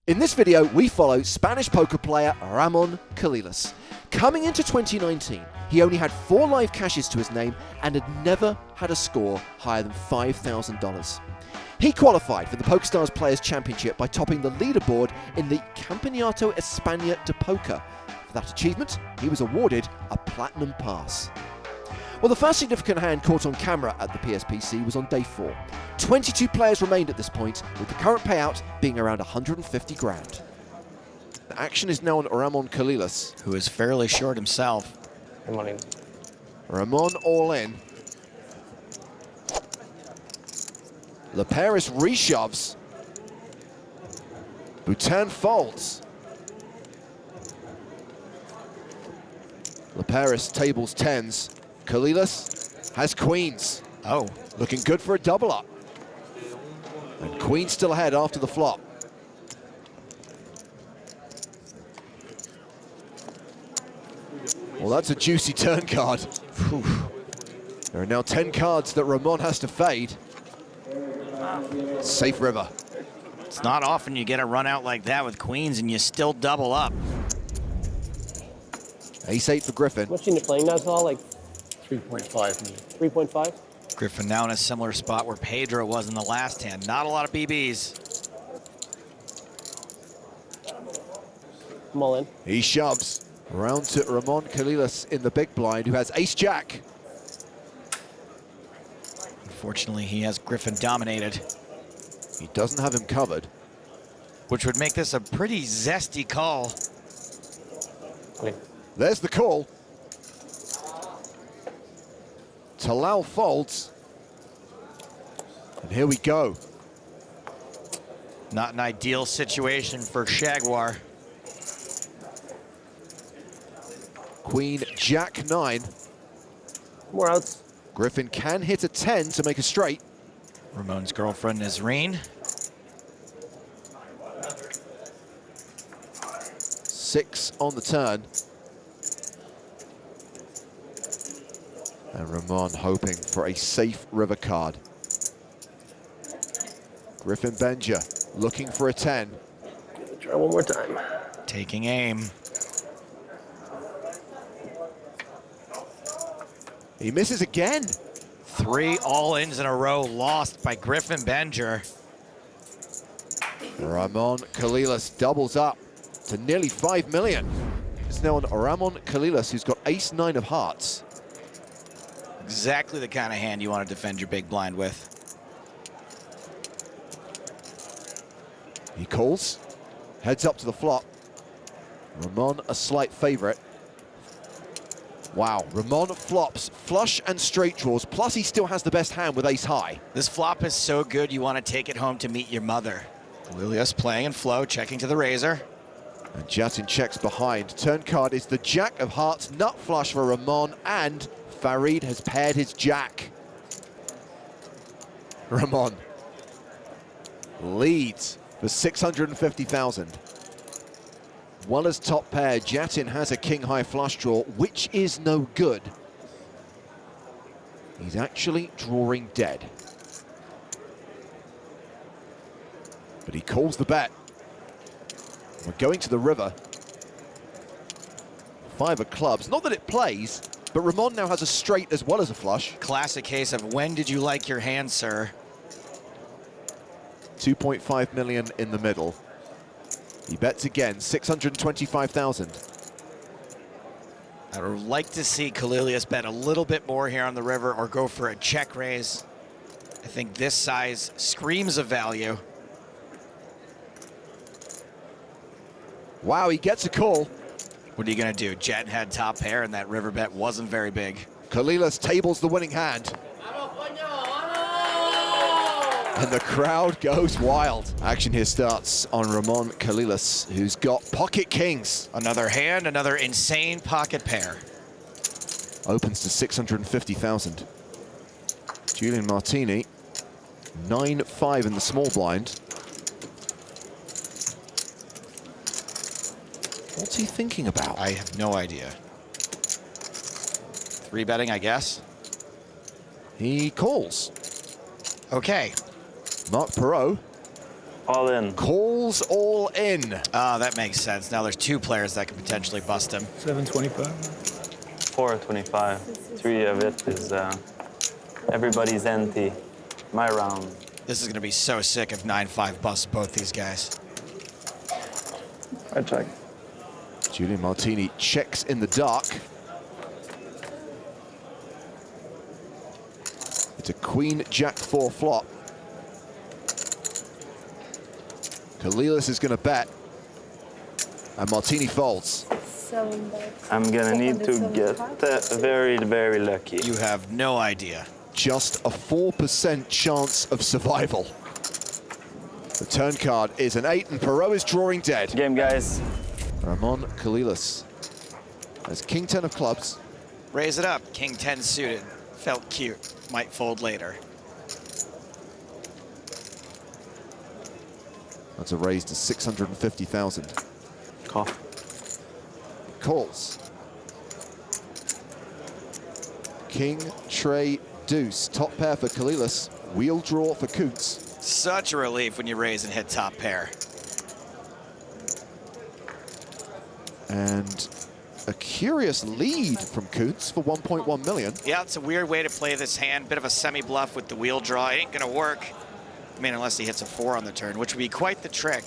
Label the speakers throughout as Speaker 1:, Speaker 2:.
Speaker 1: In this video, we follow Spanish poker player Ramon Colillas. Coming into 2019, he only had 4 live cashes to his name and had never had a score higher than $5,000. He qualified for the PokerStars Players Championship by topping the leaderboard in the Campeonato España de Poker. For that achievement, he was awarded a platinum pass. Well, the first significant hand caught on camera at the PSPC was on day 4. 22 players remained at this point, with the current payout being around 150 grand. The action is now on Ramon Colillas,
Speaker 2: who is fairly short himself.
Speaker 1: Ramon all in. Paris reshoves. Bhutan folds. Paris tables 10s. Colillas has queens.
Speaker 2: Oh,
Speaker 1: looking good for a double up. And queen still ahead after the flop. Well, that's a juicy turn card. Whew. There are now 10 cards that Ramon has to fade. Safe river.
Speaker 2: It's not often you get a run out like that with queens and you still double up.
Speaker 1: Ace-8 for Griffin.
Speaker 3: What's in playing now, Saul? Like
Speaker 4: 3.5.
Speaker 3: 3.5?
Speaker 2: Griffin now in a similar spot where Pedro was in the last hand. Not a lot of BBs.
Speaker 3: I'm all in.
Speaker 1: He shoves. Around to Ramon Colillas in the big blind, who has ace-jack.
Speaker 2: Unfortunately, he has Griffin dominated.
Speaker 1: He doesn't have him covered.
Speaker 2: Which would make this a pretty zesty call.
Speaker 3: Okay.
Speaker 1: There's the call. Talal folds. And here we go.
Speaker 2: Not an ideal situation for Jaguar.
Speaker 1: Queen, Jack 9.
Speaker 3: More outs.
Speaker 1: Griffin can hit a 10 to make a straight.
Speaker 2: Ramon's girlfriend Nazreen.
Speaker 1: 6 on the turn. And Ramon hoping for a safe river card. Griffin Benger looking for a 10.
Speaker 3: Try one more time.
Speaker 2: Taking aim.
Speaker 1: He misses again.
Speaker 2: 3 all-ins in a row lost by Griffin Benger.
Speaker 1: Ramon Colillas doubles up to nearly 5 million. It's now on Ramon Colillas, who's got ace-9 of hearts.
Speaker 2: Exactly the kind of hand you want to defend your big blind with.
Speaker 1: He calls, heads up to the flop. Ramon a slight favorite. Wow, Ramon flops flush and straight draws, plus he still has the best hand with ace high.
Speaker 2: This flop is so good you want to take it home to meet your mother. Colillas playing in flow, checking to the razor.
Speaker 1: And Jatin checks behind. Turn card is the jack of hearts, nut flush for Ramon, and Farid has paired his jack. Ramon leads for 650,000. Well as top pair, Jatin has a king-high flush draw, which is no good. He's actually drawing dead. But he calls the bet. We're going to the river. 5 of clubs. Not that it plays, but Ramon now has a straight as well as a flush.
Speaker 2: Classic case of when did you like your hand, sir?
Speaker 1: 2.5 million in the middle. He bets again, 625,000.
Speaker 2: I would like to see Colillas bet a little bit more here on the river or go for a check raise. I think this size screams of value.
Speaker 1: Wow, he gets a call.
Speaker 2: What are you gonna do? Jet had top pair and that river bet wasn't very big.
Speaker 1: Colillas tables the winning hand. And the crowd goes wild. Action here starts on Ramon Colillas, who's got pocket kings.
Speaker 2: Another hand, another insane pocket pair.
Speaker 1: Opens to 650,000. Julian Martini, 9-5 in the small blind. What's he thinking about?
Speaker 2: I have no idea. 3 betting, I guess.
Speaker 1: He calls.
Speaker 2: Okay.
Speaker 1: Mark Perot
Speaker 4: All in.
Speaker 1: Calls all in.
Speaker 2: Ah, that makes sense. Now there's two players that could potentially bust him.
Speaker 5: 725.
Speaker 4: 425. 3 of it is everybody's empty. My round.
Speaker 2: This is going to be so sick if 9-5 busts both these guys.
Speaker 5: I check.
Speaker 1: Julian Martini checks in the dark. It's a Queen Jack 4 flop. Colillas is going to bet. And Martini folds.
Speaker 4: I'm gonna need to get very, very lucky.
Speaker 2: You have no idea.
Speaker 1: Just a 4% chance of survival. The turn card is an 8 and Perot is drawing dead.
Speaker 4: Game, guys.
Speaker 1: Ramon Colillas has King 10 of clubs.
Speaker 2: Raise it up. King 10 suited. Felt cute. Might fold later.
Speaker 1: That's a raise to 650,000.
Speaker 4: Call.
Speaker 1: Calls. King, Trey, Deuce. Top pair for Colillas. Wheel draw for Koonse.
Speaker 2: Such a relief when you raise and hit top pair.
Speaker 1: And a curious lead from Koonse for 1.1 million.
Speaker 2: Yeah, it's a weird way to play this hand. Bit of a semi-bluff with the wheel draw. It ain't gonna work. I mean, unless he hits a 4 on the turn, which would be quite the trick.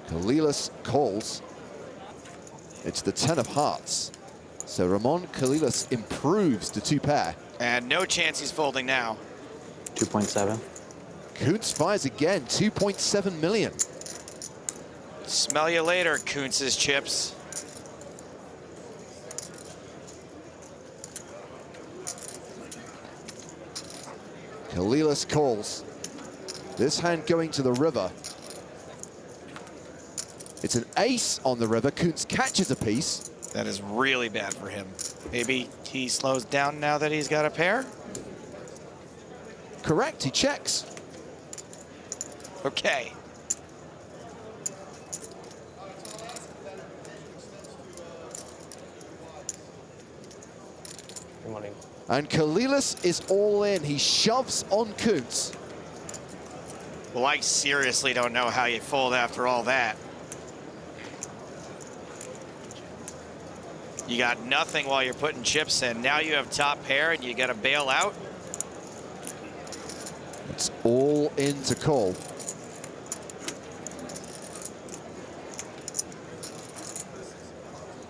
Speaker 1: Colillas calls. It's the 10 of hearts. So Ramon Colillas improves to 2 pair.
Speaker 2: And no chance he's folding now.
Speaker 4: 2.7.
Speaker 1: Koonse fires again, 2.7 million.
Speaker 2: Smell you later, Koonse's chips.
Speaker 1: Colillas calls. This hand going to the river. It's an ace on the river. Koonse catches a piece.
Speaker 2: That is really bad for him. Maybe he slows down now that he's got a pair?
Speaker 1: Correct, he checks.
Speaker 2: Okay.
Speaker 3: Good morning.
Speaker 1: And Colillas is all in. He shoves on Koonse.
Speaker 2: Well, I seriously don't know how you fold after all that. You got nothing while you're putting chips in. Now you have top pair and you got to bail out.
Speaker 1: It's all in to call.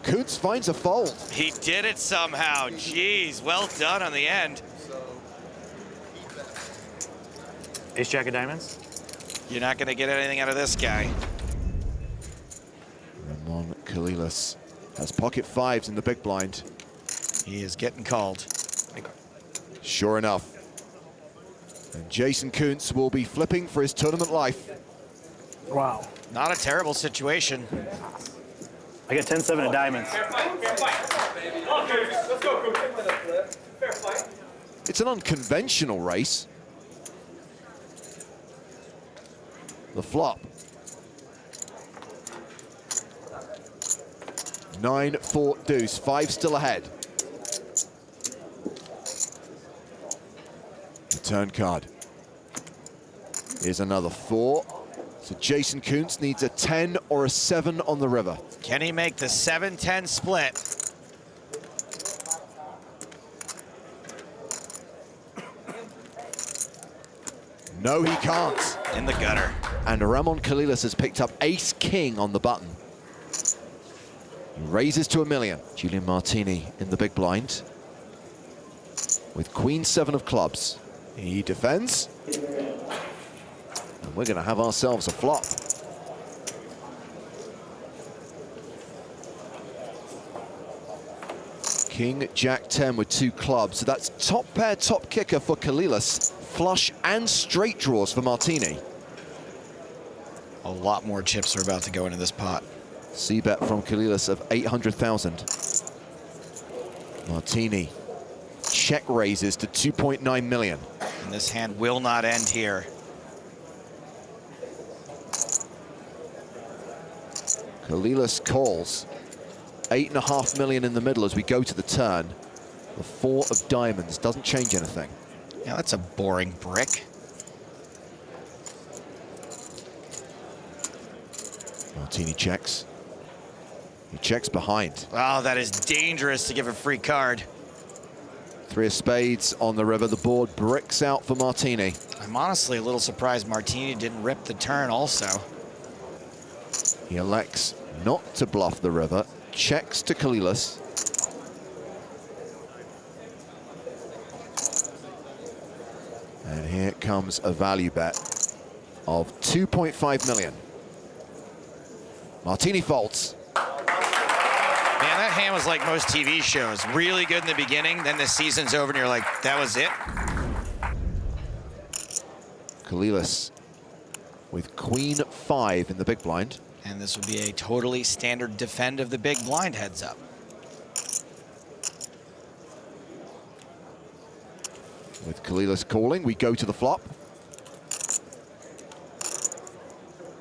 Speaker 1: Koonse finds a fold.
Speaker 2: He did it somehow. Jeez, well done on the end.
Speaker 5: Ace jack of diamonds.
Speaker 2: You're not going to get anything out of this guy.
Speaker 1: Ramon Colillas has pocket 5s in the big blind.
Speaker 2: He is getting called.
Speaker 1: Sure enough. And Jason Koonse will be flipping for his tournament life.
Speaker 5: Wow.
Speaker 2: Not a terrible situation.
Speaker 5: I got 10-7 of diamonds.
Speaker 1: It's an unconventional race. The flop. 9-4 deuce, 5 still ahead. The turn card is another 4. So Jason Koonse needs a 10 or a 7 on the river.
Speaker 2: Can he make the 7-10 split?
Speaker 1: No, he can't.
Speaker 2: In the gutter.
Speaker 1: And Ramon Colillas has picked up ace-king on the button. He raises to $1 million. Julian Martini in the big blind with Queen 7 of clubs. He defends. And we're going to have ourselves a flop. King, Jack 10 with 2 clubs. So that's top pair, top kicker for Colillas. Flush and straight draws for Martini.
Speaker 2: A lot more chips are about to go into this pot.
Speaker 1: C-bet from Colillas of 800,000. Martini check raises to 2.9 million.
Speaker 2: And this hand will not end here.
Speaker 1: Colillas calls. 8.5 million in the middle as we go to the turn. The 4 of diamonds doesn't change anything.
Speaker 2: Yeah, that's a boring brick.
Speaker 1: Martini checks. He checks behind.
Speaker 2: Oh, that is dangerous to give a free card.
Speaker 1: 3 of spades on the river. The board bricks out for Martini.
Speaker 2: I'm honestly a little surprised Martini didn't rip the turn also.
Speaker 1: He elects not to bluff the river. Checks to Colillas. And here comes a value bet of 2.5 million. Martini folds.
Speaker 2: Man, that hand was like most TV shows. Really good in the beginning, then the season's over and you're like, that was it?
Speaker 1: Colillas with queen 5 in the big blind.
Speaker 2: And this would be a totally standard defend of the big blind heads up.
Speaker 1: With Colillas calling, we go to the flop.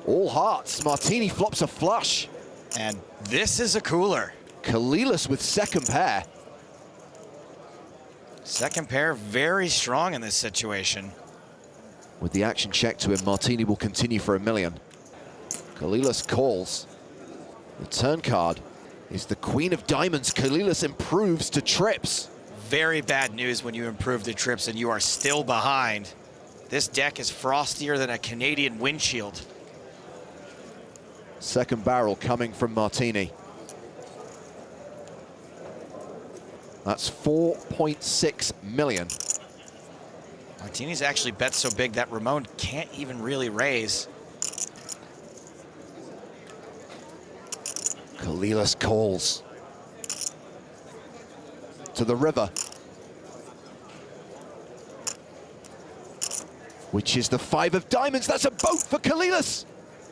Speaker 1: All hearts. Martini flops a flush.
Speaker 2: And this is a cooler.
Speaker 1: Colillas with second pair.
Speaker 2: Second pair very strong in this situation.
Speaker 1: With the action check to him, Martini will continue for $1 million. Colillas calls. The turn card is the queen of diamonds. Colillas improves to trips.
Speaker 2: Very bad news when you improve the trips and you are still behind. This deck is frostier than a Canadian windshield.
Speaker 1: Second barrel coming from Martini. That's 4.6 million.
Speaker 2: Martini's actually bet so big that Ramon can't even really raise.
Speaker 1: Colillas calls. To the river. Which is the 5 of diamonds. That's a boat for Colillas.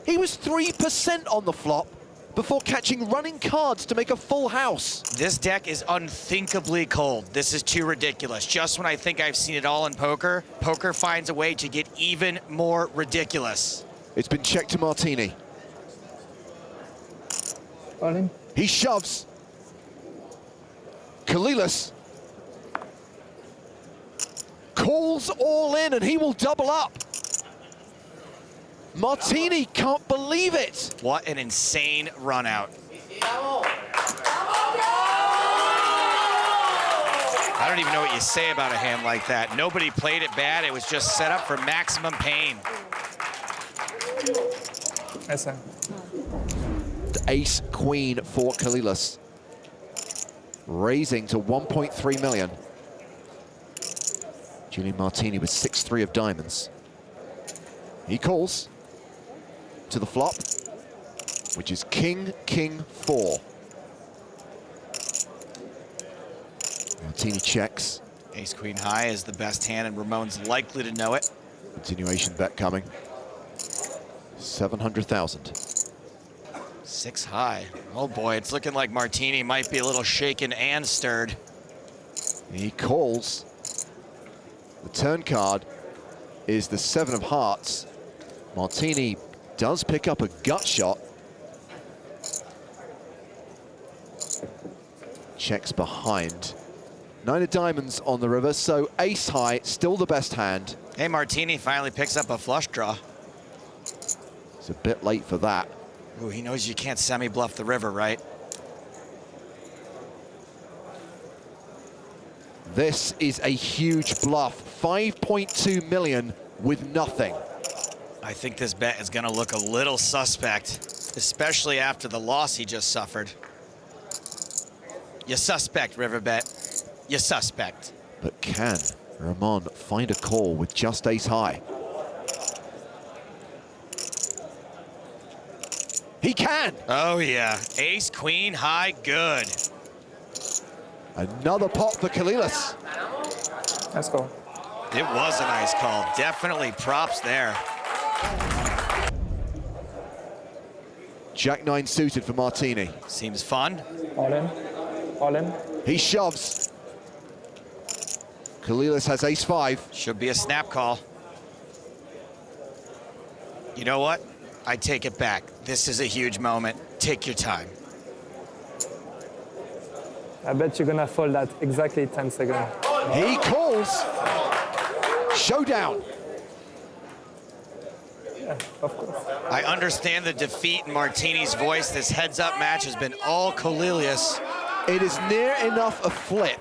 Speaker 1: He was 3% on the flop before catching running cards to make a full house.
Speaker 2: This deck is unthinkably cold. This is too ridiculous. Just when I think I've seen it all in poker, poker finds a way to get even more ridiculous.
Speaker 1: It's been checked to Martini.
Speaker 3: All in.
Speaker 1: He shoves. Colillas calls all in and he will double up. Martini can't believe it.
Speaker 2: What an insane run out. I don't even know what you say about a hand like that. Nobody played it bad. It was just set up for maximum pain.
Speaker 3: Esa.
Speaker 1: The ace queen for Colillas. Raising to 1.3 million. Julian Martini with 6-3 of diamonds. He calls to the flop, which is king, king, 4. Martini checks.
Speaker 2: Ace queen high is the best hand and Ramon's likely to know it.
Speaker 1: Continuation bet coming. 700,000.
Speaker 2: 6 high. Oh boy, it's looking like Martini might be a little shaken and stirred.
Speaker 1: He calls. The turn card is the 7 of hearts. Martini does pick up a gut shot. Checks behind. 9 of diamonds on the river, so ace high, still the best hand.
Speaker 2: Hey, Martini finally picks up a flush draw.
Speaker 1: It's a bit late for that.
Speaker 2: Ooh, he knows you can't semi-bluff the river, right?
Speaker 1: This is a huge bluff. 5.2 million with nothing.
Speaker 2: I think this bet is gonna look a little suspect, especially after the loss he just suffered. You suspect, Riverbet. You suspect.
Speaker 1: But can Ramon find a call with just ace high? He can!
Speaker 2: Oh yeah, ace, queen, high, good.
Speaker 1: Another pot for Colillas.
Speaker 3: Let's go.
Speaker 2: It was a nice call. Definitely props there.
Speaker 1: Jack 9 suited for Martini.
Speaker 2: Seems fun.
Speaker 3: All in. All in.
Speaker 1: He shoves. Colillas has ace 5.
Speaker 2: Should be a snap call. You know what? I take it back. This is a huge moment. Take your time.
Speaker 3: I bet you're gonna fold at exactly 10 seconds.
Speaker 1: He calls. Showdown.
Speaker 3: Yeah, of course.
Speaker 2: I understand the defeat in Martini's voice. This heads-up match has been all Colillas.
Speaker 1: It is near enough a flip,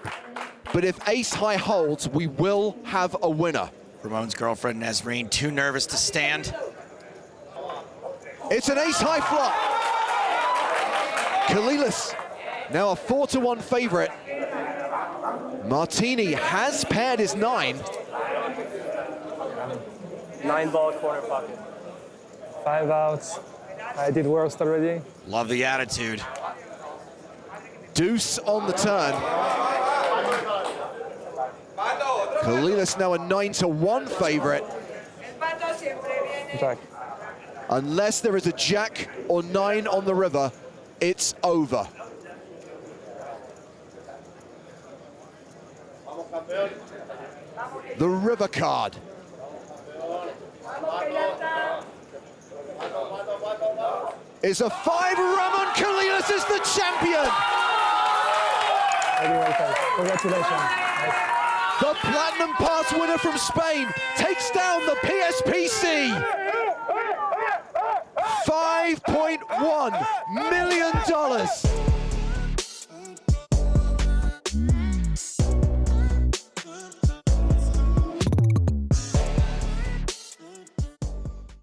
Speaker 1: but if ace high holds, we will have a winner.
Speaker 2: Ramon's girlfriend, Nesreen, too nervous to stand.
Speaker 1: It's an ace high flop. Colillas, now a 4-1 favorite. Martini has paired his 9.
Speaker 6: 9-ball corner pocket.
Speaker 3: 5 outs. I did worst already.
Speaker 2: Love the attitude.
Speaker 1: Deuce on the turn. Colillas now a 9-1 favorite.
Speaker 3: Jack.
Speaker 1: Unless there is a jack or 9 on the river, it's over. The river card. Is a 5. Ramon Colillas is the champion.
Speaker 3: Congratulations. Nice.
Speaker 1: The Platinum Pass winner from Spain takes down the PSPC. $5.1 million.